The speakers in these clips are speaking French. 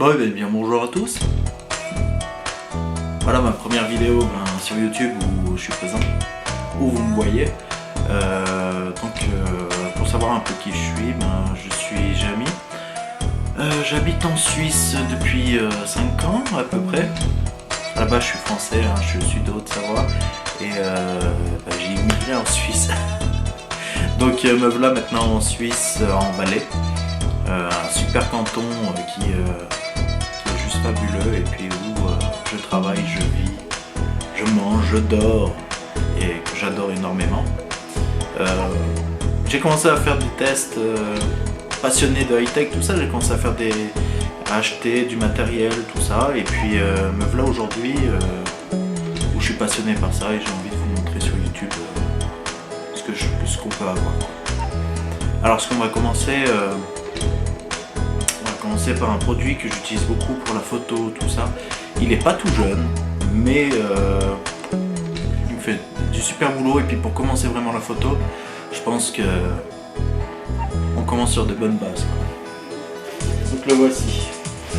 Bon, bien bonjour à tous. Voilà ma première vidéo sur YouTube où je suis présent, où vous me voyez. Pour savoir un peu qui je suis Jamy. J'habite en Suisse depuis 5 ans à peu près. À la base je suis français, je suis de Haute-Savoie et j'ai immigré en Suisse. Donc me voilà maintenant en Suisse, en Valais. Un super canton qui est juste fabuleux et puis où je travaille, je vis, je mange, je dors et que j'adore énormément. J'ai commencé à faire des tests, passionné de high-tech, tout ça, j'ai commencé à acheter du matériel, tout ça, et puis me voilà aujourd'hui où je suis passionné par ça et j'ai envie de vous montrer sur YouTube ce qu'on peut avoir. Alors on va commencer par un produit que j'utilise beaucoup pour la photo, tout ça. Il n'est pas tout jeune, mais il me fait du super boulot. Et puis pour commencer vraiment la photo, je pense que on commence sur de bonnes bases, quoi. Donc le voici. Je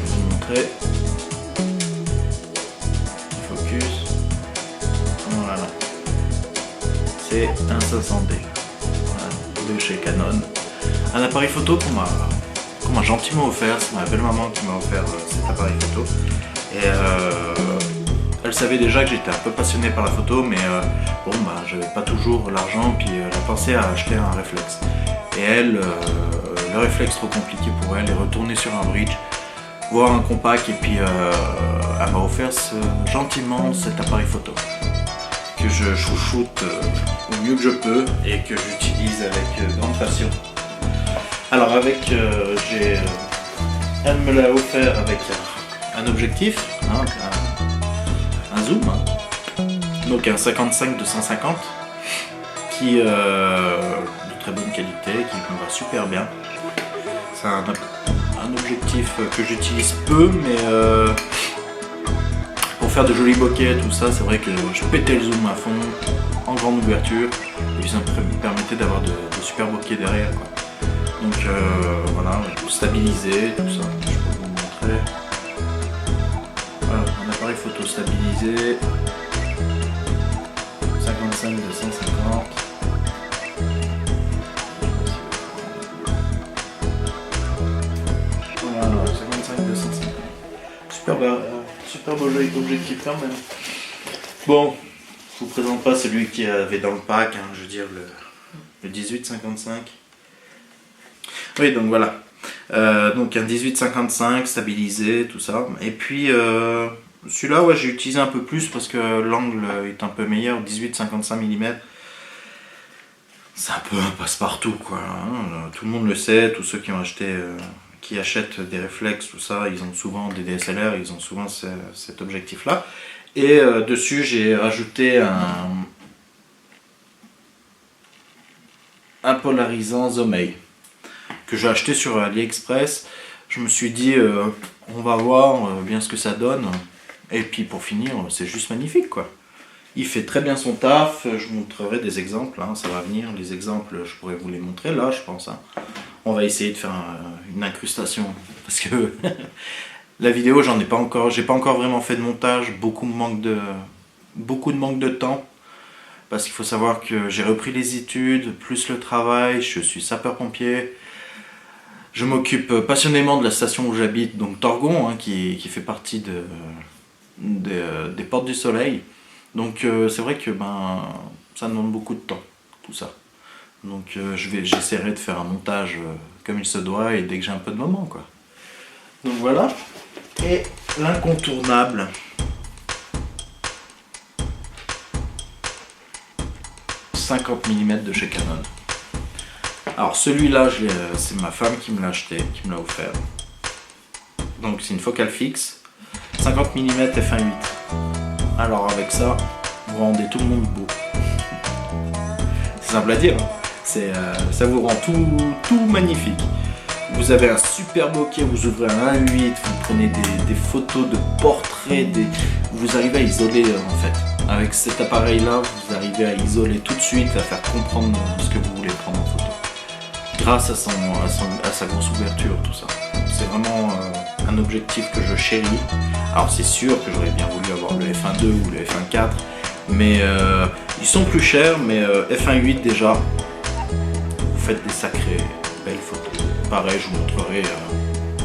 vais vous montrer. Focus. Voilà. C'est un 500D. De chez Canon, un appareil photo qu'on m'a gentiment offert. C'est ma belle maman qui m'a offert cet appareil photo et elle savait déjà que j'étais un peu passionné par la photo, mais j'avais pas toujours l'argent, puis elle a pensé à acheter un réflexe et elle, le réflexe trop compliqué pour elle, est retournée sur un bridge voir un compact et puis elle m'a offert gentiment cet appareil photo que je chouchoute au mieux que je peux et que j'utilise avec grande passion. Alors elle me l'a offert avec un objectif, un zoom, donc un 55-250 qui de très bonne qualité, qui me va super bien. C'est un objectif que j'utilise peu, mais pour faire de jolis bokeh, tout ça, c'est vrai que je pétais le zoom à fond, en grande ouverture, et puis ça me permettait d'avoir de super bokeh derrière, quoi. Donc voilà, stabilisé, tout ça, je peux vous montrer. Voilà, un appareil photo stabilisé, 55-250. Voilà, 55-250. Super beau objectif quand même. Bon, je vous présente pas celui qui avait dans le pack, je veux dire le 18-55. Oui, donc voilà. Donc un 18-55 stabilisé, tout ça. Et puis celui-là, ouais, j'ai utilisé un peu plus parce que l'angle est un peu meilleur, 18-55 mm. C'est un peu un passe-partout, quoi. Tout le monde le sait, tous ceux qui ont acheté. Qui achètent des réflexes, tout ça, ils ont souvent des DSLR, ils ont souvent cet objectif-là. Et dessus, j'ai rajouté un polarisant Zomei que j'ai acheté sur AliExpress. Je me suis dit, on va voir bien ce que ça donne. Et puis pour finir, c'est juste magnifique, quoi. Il fait très bien son taf. Je vous montrerai des exemples, ça va venir. Les exemples, je pourrais vous les montrer là, je pense. On va essayer de faire une incrustation parce que la vidéo, j'ai pas encore vraiment fait de montage, beaucoup de manque de temps parce qu'il faut savoir que j'ai repris les études, plus le travail, je suis sapeur-pompier, je m'occupe passionnément de la station où j'habite, donc Torgon, qui fait partie des Portes du Soleil, donc c'est vrai que ça demande beaucoup de temps, tout ça. Donc j'essaierai de faire un montage comme il se doit et dès que j'ai un peu de moment, quoi. Donc voilà. Et l'incontournable. « 50 mm de chez Canon. Alors celui-là, c'est ma femme qui me l'a acheté, qui me l'a offert. Donc c'est une focale fixe. 50 mm f1.8. Alors avec ça, vous rendez tout le monde beau. C'est simple à dire. Ça vous rend tout magnifique. Vous avez un super bokeh, vous ouvrez un 1.8, vous prenez des photos de portraits, vous arrivez à isoler en fait. Avec cet appareil là, vous arrivez à isoler tout de suite, à faire comprendre ce que vous voulez prendre en photo. grâce à sa grosse ouverture, tout ça. C'est vraiment un objectif que je chéris. Alors c'est sûr que j'aurais bien voulu avoir le f1.2 ou le f1.4, mais ils sont plus chers, mais f1.8 déjà, vous faites des sacrées belles photos. Pareil, je vous montrerai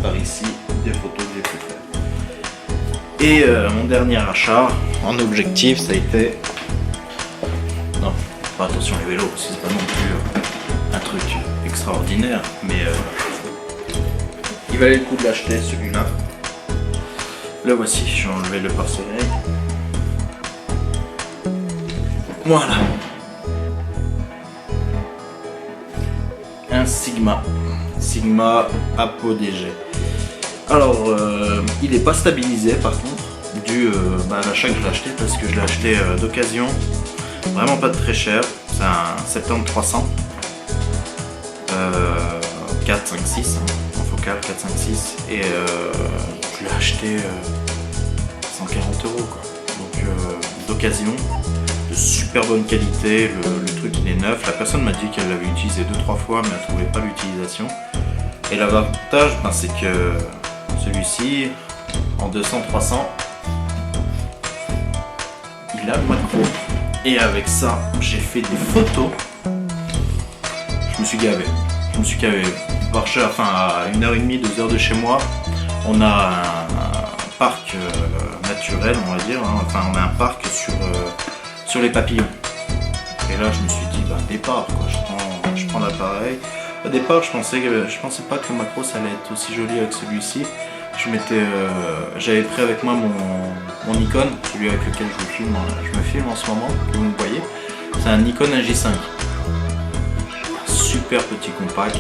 par ici des photos que j'ai pu faire. Et mon dernier achat en objectif, ça a été... Non, pas attention les vélos, parce que c'est pas non plus un truc extraordinaire, mais il valait le coup de l'acheter celui-là. Le voici, je vais enlever le pare-soleil. Voilà. Un Sigma Apogee. Alors, il n'est pas stabilisé par contre, dû à l'achat que je l'ai acheté, parce que je l'ai acheté d'occasion, vraiment pas très cher. C'est un 70-300, 4, 5, 6, en focal 4, 5, 6, et je l'ai acheté 140 €, quoi. Donc d'occasion, de super bonne qualité, le truc il est neuf. La personne m'a dit qu'elle l'avait utilisé 2-3 fois, mais elle ne trouvait pas l'utilisation. Et l'avantage, c'est que celui-ci, en 200-300, il a le macro. Et avec ça, j'ai fait des photos. Je me suis gavé. Marcher, à 1h30, 2 heures de chez moi, on a un parc naturel, on va dire. On a un parc sur les papillons. Et là, je me suis dit, départ, quoi. Je prends l'appareil. Au départ, je pensais pas que le macro ça allait être aussi joli avec celui-ci. J'avais pris avec moi mon Nikon, celui avec lequel je me filme en ce moment, que vous me voyez. C'est un Nikon J5. Super petit compact.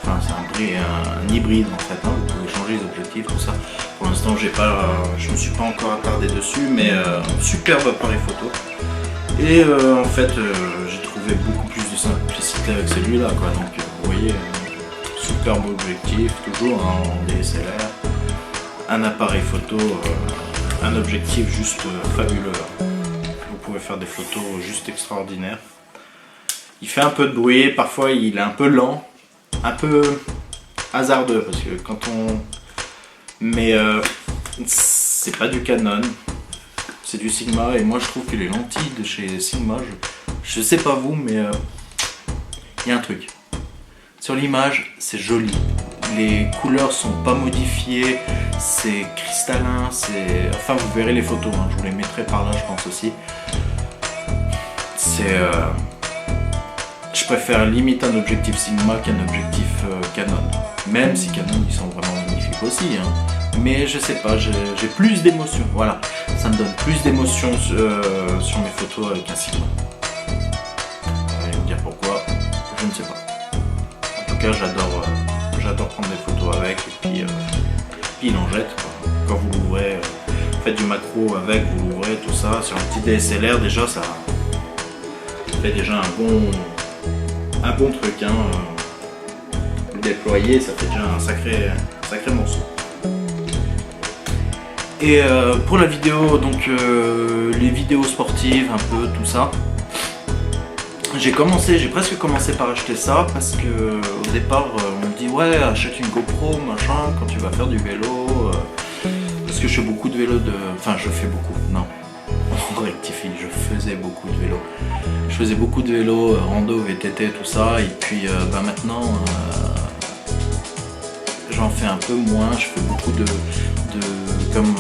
C'est un hybride en fait. Vous pouvez changer les objectifs, tout ça. Pour l'instant, je me suis pas encore attardé dessus, mais superbe appareil photo. Et en fait, j'ai trouvé beaucoup plus de simplicité avec celui-là, quoi. Donc, vous voyez, superbe objectif, toujours en DSLR. Un appareil photo, un objectif juste fabuleux. Vous pouvez faire des photos juste extraordinaires. Il fait un peu de bruit, parfois il est un peu lent, un peu hasardeux parce que mais c'est pas du Canon, c'est du Sigma et moi je trouve que les lentilles de chez Sigma, je sais pas vous, mais il y a un truc. Sur l'image, c'est joli. Les couleurs sont pas modifiées, c'est cristallin, vous verrez les photos, je vous les mettrai par là je pense aussi. Je préfère limite un objectif Sigma qu'un objectif Canon. Même si Canon ils sont vraiment magnifiques aussi, mais je sais pas, j'ai plus d'émotion, voilà. Ça me donne plus d'émotion sur mes photos avec un Sigma. Vous allez me dire pourquoi, je ne sais pas. En tout cas j'adore prendre des photos avec et puis il en jette, quoi. Quand vous l'ouvrez, faites du macro avec, vous l'ouvrez, tout ça. Sur un petit DSLR déjà ça fait déjà un bon truc. Le déployer ça fait déjà un sacré morceau. Et pour la vidéo, donc les vidéos sportives, un peu tout ça. J'ai presque commencé par acheter ça parce que au départ on me dit ouais achète une GoPro machin quand tu vas faire du vélo parce que je fais beaucoup de vélo je fais beaucoup, non on rectifie, je faisais beaucoup de vélo. Je faisais beaucoup de vélo, rando, VTT, tout ça et puis maintenant j'en fais un peu moins, je fais beaucoup de comme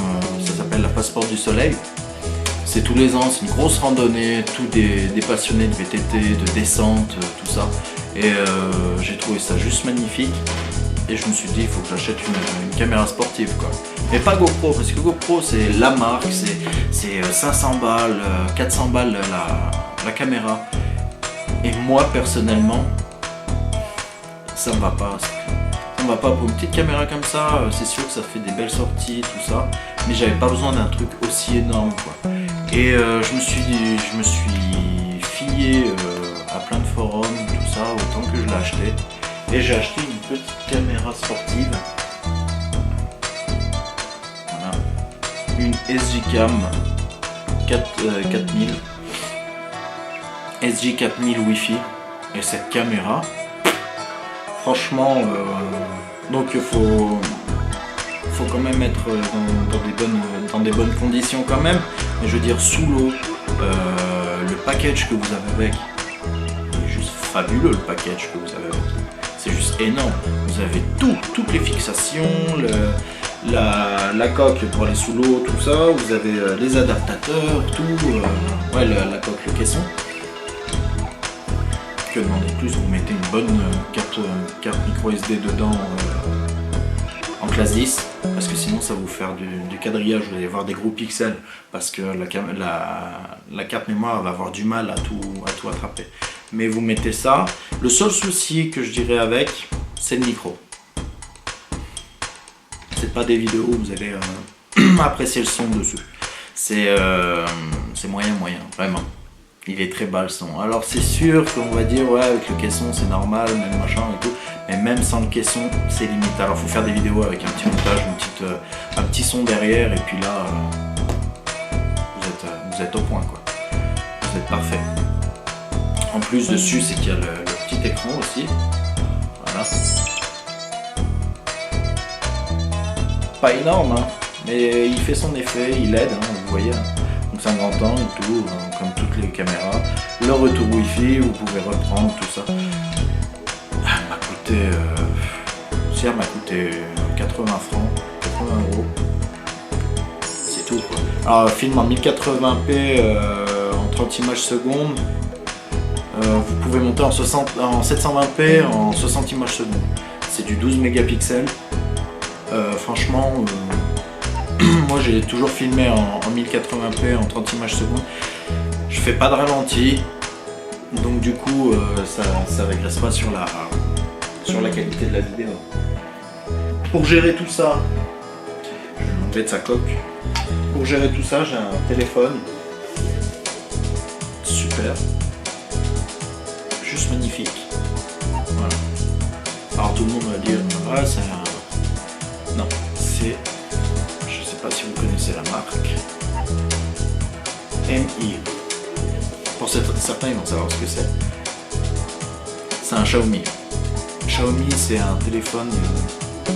ça s'appelle la Passeport du Soleil. C'est tous les ans, c'est une grosse randonnée, tous des passionnés de VTT, de descente, tout ça. Et j'ai trouvé ça juste magnifique. Et je me suis dit, il faut que j'achète une caméra sportive, quoi. Mais pas GoPro, parce que GoPro, c'est la marque, c'est 500 balles, 400 balles la caméra. Et moi, personnellement, ça me va pas. Ça me va pas pour une petite caméra comme ça. C'est sûr que ça fait des belles sorties, tout ça. Mais j'avais pas besoin d'un truc aussi énorme, quoi. Et je me suis fié à plein de forums, tout ça, autant que je l'ai acheté. Et j'ai acheté une petite caméra sportive. Voilà. Une SJ-Cam 4000. SJ4000 Wi-Fi. Et cette caméra, Franchement, donc il faut quand même être dans des bonnes conditions quand même. Mais je veux dire, sous l'eau, le package que vous avez avec, il est juste fabuleux, le package que vous avez avec. C'est juste énorme. Vous avez toutes les fixations, la coque pour aller sous l'eau, tout ça. Vous avez les adaptateurs, tout. La coque, le caisson. Que demander de plus, vous mettez une bonne carte micro SD dedans en classe 10, parce que sinon ça va vous faire du quadrillage, vous allez voir des gros pixels, parce que la carte mémoire va avoir du mal à tout attraper. Mais vous mettez ça. Le seul souci que je dirais avec, c'est le micro. C'est pas des vidéos où vous allez apprécier le son dessus. C'est moyen, vraiment. Il est très bas le son. Alors c'est sûr qu'on va dire ouais avec le caisson c'est normal, même machin et tout. Mais même sans le caisson c'est limite. Alors faut faire des vidéos avec un petit montage, un petit son derrière et puis là vous êtes au point quoi. Vous êtes parfait. En plus dessus c'est qu'il y a le petit écran aussi. Voilà. Pas énorme hein, mais il fait son effet, il aide, hein, vous voyez. Donc c'est un grand angle et tout, comme toutes les caméras. Le retour wifi, vous pouvez reprendre tout ça. Elle m'a coûté 80 francs, 80 €. C'est tout quoi. Alors film en 1080p en 30 images secondes. Vous pouvez monter en 720p en 60 images secondes. C'est du 12 mégapixels. Franchement, moi j'ai toujours filmé en 1080p en 30 images secondes. Je fais pas de ralenti, donc du coup ça régresse pas sur la qualité de la vidéo. Pour gérer tout ça, je vais l'enlever de sa coque. Pour gérer tout ça, j'ai un téléphone super, juste magnifique. Voilà. Alors tout le monde va dire ah c'est un... Non, c'est... Je sais pas si vous connaissez la marque. Mi. Pour certains ils vont savoir ce que c'est. C'est un Xiaomi. Xiaomi c'est un téléphone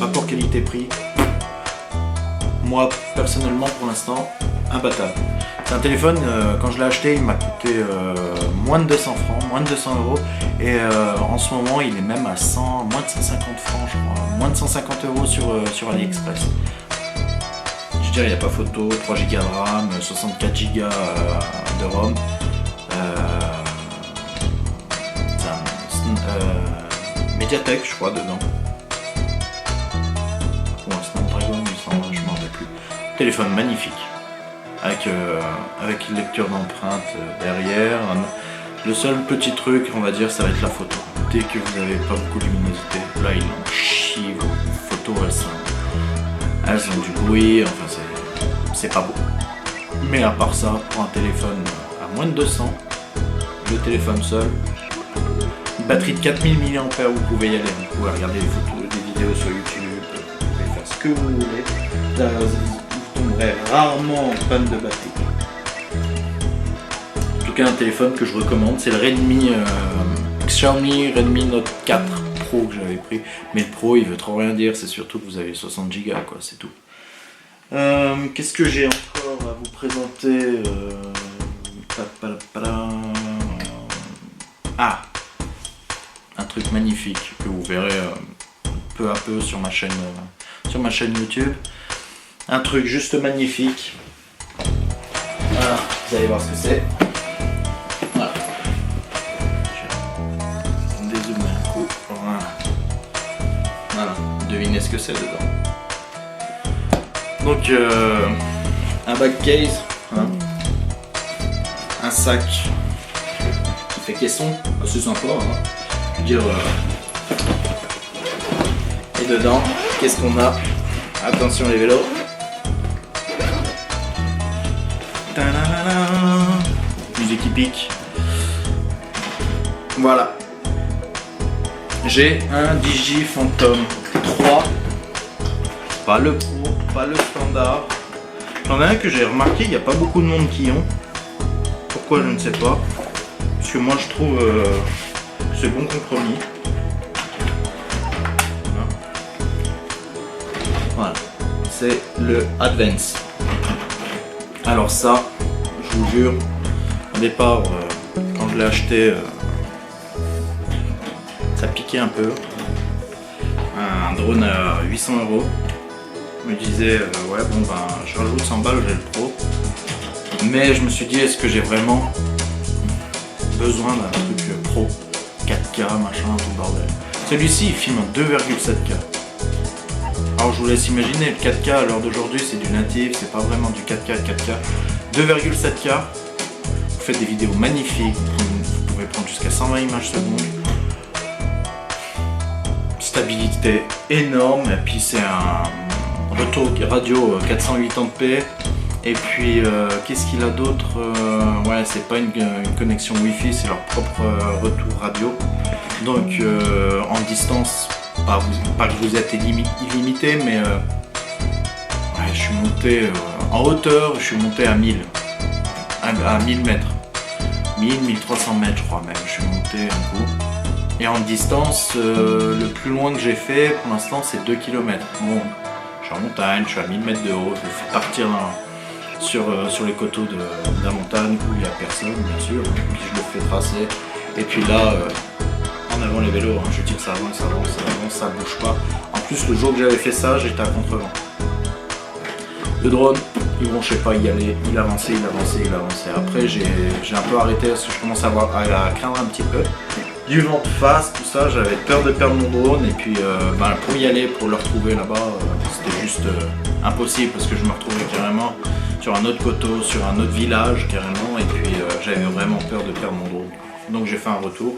rapport qualité-prix. Moi personnellement pour l'instant imbattable. C'est un téléphone, quand je l'ai acheté il m'a coûté moins de 200 francs, moins de 200 €. Et en ce moment il est même à moins de 150 francs je crois. Moins de 150 € sur AliExpress. Je veux dire, il n'y a pas photo, 3 Go de RAM, 64 Go de ROM. Mediatek, je crois, dedans. Ou un Snapdragon, je m'en rappelle plus. Téléphone magnifique. Avec une lecture d'empreinte derrière. Le seul petit truc, on va dire, ça va être la photo. Dès que vous n'avez pas beaucoup de luminosité, là, il en chie, vos photos, elles ont du bruit, enfin c'est pas beau. Mais à part ça, pour un téléphone à moins de 200, le téléphone seul, une batterie de 4000 mAh, vous pouvez y aller, vous pouvez regarder des photos, des vidéos sur YouTube, vous pouvez faire ce que vous voulez. Là, vous tomberez rarement en panne de batterie. En tout cas, un téléphone que je recommande, c'est le Xiaomi Redmi Note 4 Pro que j'avais pris. Mais le Pro, il veut trop rien dire, c'est surtout que vous avez 60 Go, quoi, c'est tout. Qu'est-ce que j'ai encore à vous présenter Ah, un truc magnifique que vous verrez peu à peu sur ma chaîne YouTube. Un truc juste magnifique. Voilà, vous allez voir ce que c'est. Voilà. Je vais dézoomer un coup. Voilà, devinez ce que c'est dedans. Donc un back case, hein. Un sac qui fait caisson, c'est sympa, hein. Je veux dire, et dedans, qu'est-ce qu'on a? Attention les vélos. Musique qui pique. Voilà. J'ai un Digi Phantom 3. Pas le Pro, pas le standard. J'en ai un que j'ai remarqué, il n'y a pas beaucoup de monde qui ont. Pourquoi je ne sais pas. Parce que moi je trouve c'est bon compromis. c'est le Advance. Alors ça, je vous jure, au départ, quand je l'ai acheté, ça piquait un peu. Un drone à 800 €. Je me disais, ouais, bon ben, je rajoute 100 balles, j'ai le Pro. Mais je me suis dit, est-ce que j'ai vraiment besoin d'un truc Pro 4K, machin, tout le bordel. Celui-ci, il filme en 2,7K. Alors je vous laisse imaginer, le 4K à l'heure d'aujourd'hui, c'est du natif, c'est pas vraiment du 4K, 4K. 2,7K, vous faites des vidéos magnifiques, vous pouvez prendre jusqu'à 120 images secondes. Stabilité énorme, et puis c'est un retour radio 480p. Et puis qu'est-ce qu'il a d'autre, ouais, c'est pas une connexion Wi-Fi, c'est leur propre retour radio. Donc en distance, pas que vous êtes illimité, mais ouais, je suis monté en hauteur, je suis monté à 1000 mètres. 1300 mètres je crois même, je suis monté un coup. Et en distance, le plus loin que j'ai fait pour l'instant c'est 2 km. Bon, je suis en montagne, je suis à 1000 mètres de haut, je vais faire partir sur les coteaux de la montagne où il n'y a personne bien sûr, puis je le fais tracer. Et puis là, en avant les vélos, hein, je tire, ça avance, ça bouge pas. En plus le jour que j'avais fait ça, j'étais à contre-vent. Le drone, il bronchait pas, il y allait, il avançait. Après j'ai un peu arrêté parce que je commence à craindre un petit peu. Du vent de face, tout ça, j'avais peur de perdre mon drone et puis pour y aller, pour le retrouver là-bas, c'était juste impossible parce que je me retrouvais carrément sur un autre coteau, sur un autre village carrément, et puis j'avais vraiment peur de perdre mon drone. Donc j'ai fait un retour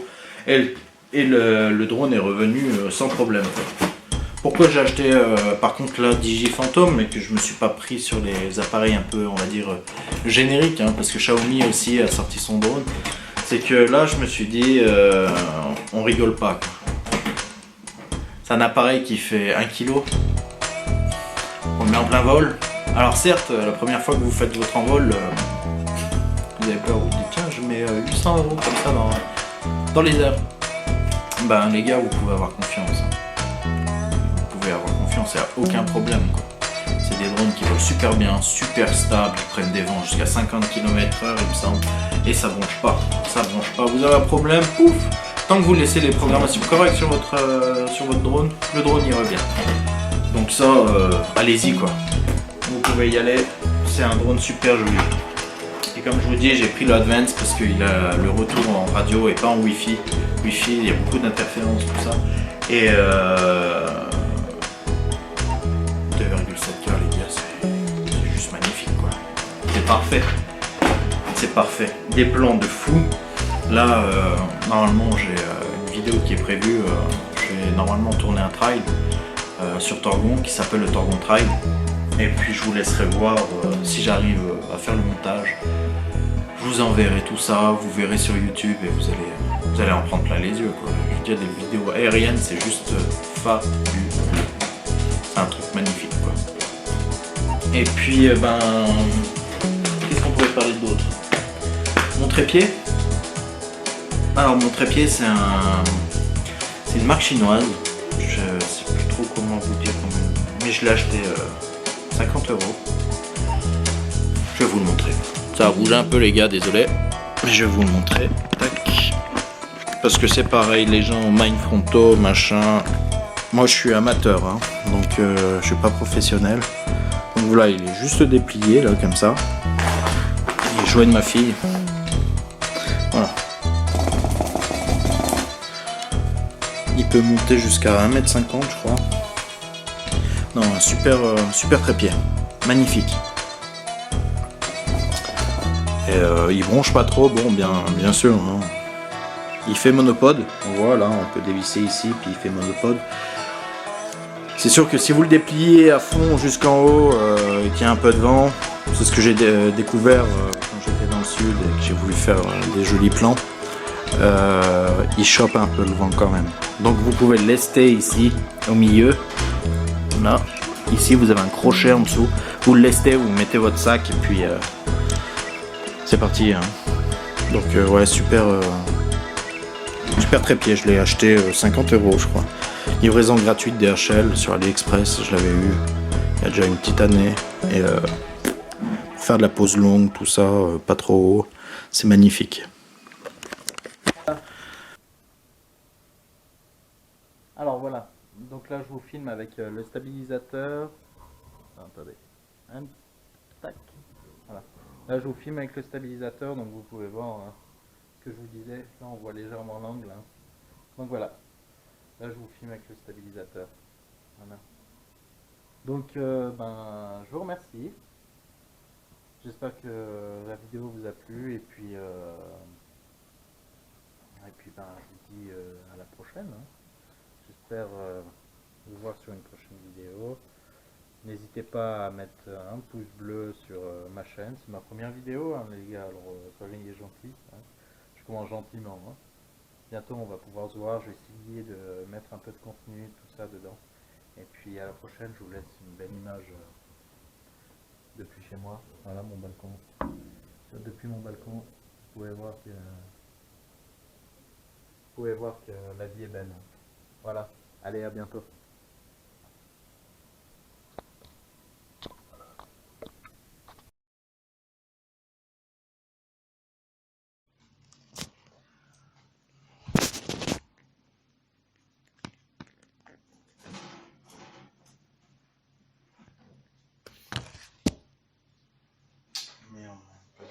et le drone est revenu sans problème. Pourquoi j'ai acheté par contre la Digiphantom, mais que je me suis pas pris sur les appareils un peu, on va dire, génériques, hein, parce que Xiaomi aussi a sorti son drone. C'est que là je me suis dit, on rigole pas, quoi. C'est un appareil qui fait 1 kg, on le met en plein vol. Alors certes, la première fois que vous faites votre envol, vous avez peur, vous dites tiens je mets 800 € comme ça dans les airs. Ben les gars, vous pouvez avoir confiance. Vous pouvez avoir confiance, il n'y a aucun problème, quoi. C'est des drones qui volent super bien, super stables, ils prennent des vents jusqu'à 50 km/h il me semble, et ça bronche pas. Vous avez un problème, pouf, tant que vous laissez les programmations correctes sur votre drone, le drone il revient. Donc ça, allez-y quoi. Vous pouvez y aller, c'est un drone super joli. Et comme je vous dis, j'ai pris le Advance parce qu'il a le retour en radio et pas en Wi-Fi. Wi-Fi, il y a beaucoup d'interférences, tout ça. Et 2,7K les gars, c'est juste magnifique quoi. C'est parfait. Des plans de fou. Là, normalement j'ai une vidéo qui est prévue. Je vais normalement tourner un trail sur Torgon qui s'appelle le Torgon Trail. Et puis je vous laisserai voir si j'arrive à faire le montage. Je vous enverrai tout ça, vous verrez sur YouTube et vous allez en prendre plein les yeux, quoi. Je veux dire, des vidéos aériennes, c'est juste fabuleux. C'est un truc magnifique quoi. Et puis qu'est-ce qu'on pourrait parler d'autre? Mon trépied. Alors mon trépied c'est une marque chinoise. Je sais plus trop comment vous dire, mais je l'ai acheté 50 €. Je vais vous le montrer. Ça a bougé un peu les gars, désolé. Mais je vais vous le montrer. Tac. Parce que c'est pareil, les gens mind fronto, machin. Moi je suis amateur, hein, donc je suis pas professionnel. Donc voilà, il est juste déplié là comme ça. Il est jouet de ma fille. Voilà. Il peut monter jusqu'à 1,50 m je crois. Non, un super trépied. Magnifique. Et il bronche pas trop, bon bien sûr. Hein. Il fait monopode. Voilà, on peut dévisser ici, puis il fait monopode. C'est sûr que si vous le dépliez à fond jusqu'en haut et qu'il y a un peu de vent, c'est ce que j'ai découvert quand j'étais dans le sud et que j'ai voulu faire des jolis plans, il chope un peu le vent quand même. Donc vous pouvez le lester ici au milieu. Là, ici vous avez un crochet en dessous. Vous le lestez, vous mettez votre sac et puis c'est parti. Hein. Donc ouais, super trépied. Je l'ai acheté 50 € je crois. Livraison gratuite DHL sur AliExpress, je l'avais eu. Il y a déjà une petite année. Et pour faire de la pause longue, tout ça, pas trop haut, c'est magnifique. Alors voilà, donc là je vous filme avec le stabilisateur. Attendez, tac. Voilà. Là je vous filme avec le stabilisateur, donc vous pouvez voir ce que je vous disais. Là on voit légèrement l'angle. Donc voilà, là je vous filme avec le stabilisateur. Voilà. Donc je vous remercie. J'espère que la vidéo vous a plu et puis je vous dis à la prochaine. J'espère vous voir sur une prochaine vidéo. N'hésitez pas à mettre un pouce bleu sur ma chaîne. C'est ma première vidéo, les gars, alors soyez gentils. Je commence gentiment. Bientôt on va pouvoir se voir. Je vais essayer de mettre un peu de contenu, tout ça dedans. Et puis à la prochaine, je vous laisse une belle image depuis chez moi. Voilà mon balcon. Depuis mon balcon, vous pouvez voir que la vie est belle. Voilà. Allez, à bientôt. Merde, pas de...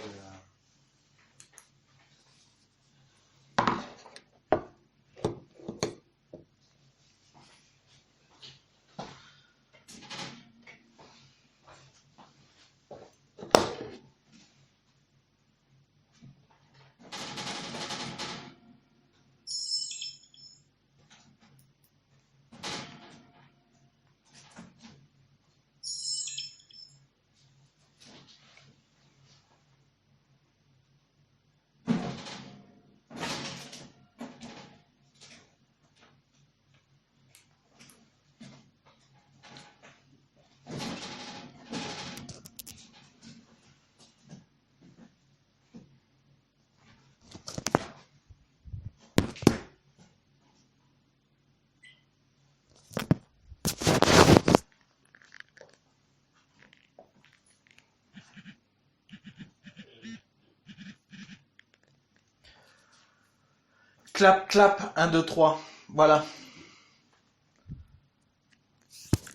Clap, clap, 1, 2, 3. Voilà.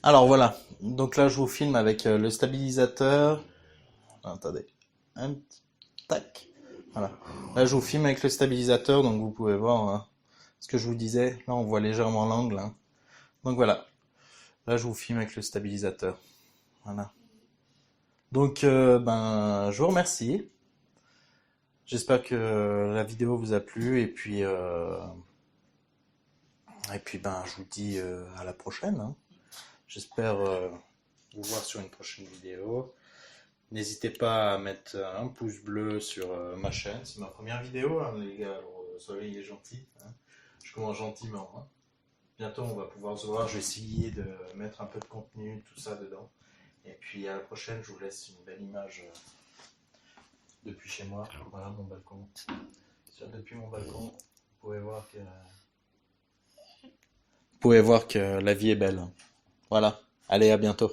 Alors voilà. Donc là, je vous filme avec le stabilisateur. Attendez. Tac. Voilà. Là, je vous filme avec le stabilisateur, donc vous pouvez voir ce que je vous disais. Là, on voit légèrement l'angle. Donc voilà. Là, je vous filme avec le stabilisateur. Voilà. Donc, je vous remercie. J'espère que la vidéo vous a plu et puis je vous dis à la prochaine. J'espère vous voir sur une prochaine vidéo. N'hésitez pas à mettre un pouce bleu sur ma chaîne. C'est ma première vidéo, les gars. Alors soyez gentils. Je commence gentiment. Bientôt on va pouvoir se voir. Je vais essayer de mettre un peu de contenu, tout ça dedans. Et puis à la prochaine, je vous laisse une belle image depuis chez moi. Voilà mon balcon. Depuis mon balcon, vous pouvez voir que la vie est belle. Voilà. Allez, à bientôt.